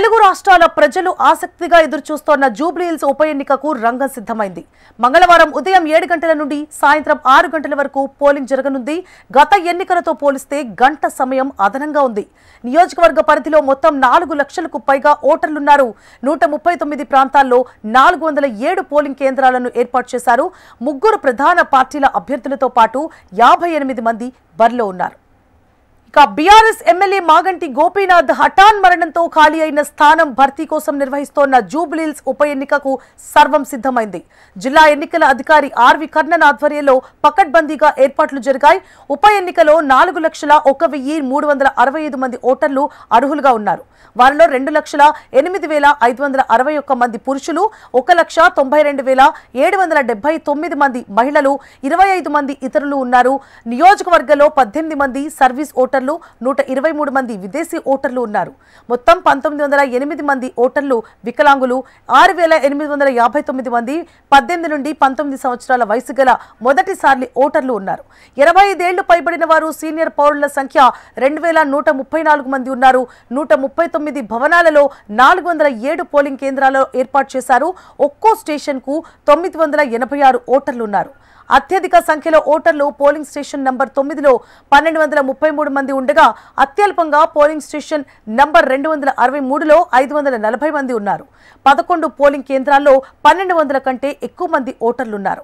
తెలుగు రాష్ట్రాల ప్రజలు ఆసక్తిగా ఎదురుచూస్తోన్న జూబ్లీహిల్స్ ఉప ఎన్నికకు రంగం సిద్ధమైంది. మంగళవారం ఉదయం 7 గంటల నుండి సాయంత్రం 6 గంటల వరకు పోలింగ్ జరగనుంది. గత ఎన్నికలతో పోలిస్తే గంట సమయం అదనంగా ఉంది. నియోజకవర్గ పరిధిలో మొత్తం 4 లక్షలకు పైగా ఓటర్లున్నారు. 139 ప్రాంతాల్లో 407 పోలింగ్ కేంద్రాలను ఏర్పాటు చేశారు. 3 ప్రధాన పార్టీల అభ్యర్థులతో పాటు 58 మంది బరిలో ఉన్నారు. ఇక బీఆర్ఎస్ ఎమ్మెల్యే మాగంటి గోపీనాథ్ హఠాన్ మరణంతో ఖాళీ అయిన స్థానం భర్తీ కోసం నిర్వహిస్తోన్న జూబ్లీహిల్స్ ఉప ఎన్నికకు సర్వం సిద్ధమైంది. జిల్లా ఎన్నికల అధికారి ఆర్వి కర్ణన్ ఆధ్వర్యంలో పకడ్బందీగా ఏర్పాట్లు జరిగాయి. ఉప ఎన్నికలో 4,01,365 మంది ఓటర్లు అర్హులుగా ఉన్నారు. వారిలో 2,08,561 మంది పురుషులు, 1,92,779 మంది మహిళలు, 25 మంది ఇతరులు ఉన్నారు. నియోజకవర్గంలో 18 మంది సర్వీస్ ఓటర్లు, 123 మంది విదేశీ ఓటర్లు ఉన్నారు. మొత్తం 1908 మంది ఓటర్లు వికలాంగులు, 6,859 మంది 18 నుండి 19 సంవత్సరాల వయసు గల మొదటిసారి ఓటర్లు ఉన్నారు. 25 ఏళ్లు పైబడిన వారు సీనియర్ పౌరుల సంఖ్య 2,134 మంది ఉన్నారు. 139 భవనాలలో 407 పోలింగ్ కేంద్రాలు ఏర్పాటు చేశారు. ఒక్కో స్టేషన్ కు 986 ఓటర్లు ఉన్నారు. అత్యధిక సంఖ్యలో ఓటర్లు పోలింగ్ స్టేషన్ నంబర్ 9లో 1,233 మంది ఉండగా అత్యల్పంగా పోలింగ్ స్టేషన్ నంబర్ 263లో 540 మంది ఉన్నారు. 11 పోలింగ్ కేంద్రాల్లో 1,200 కంటే ఎక్కువ మంది ఓటర్లున్నారు.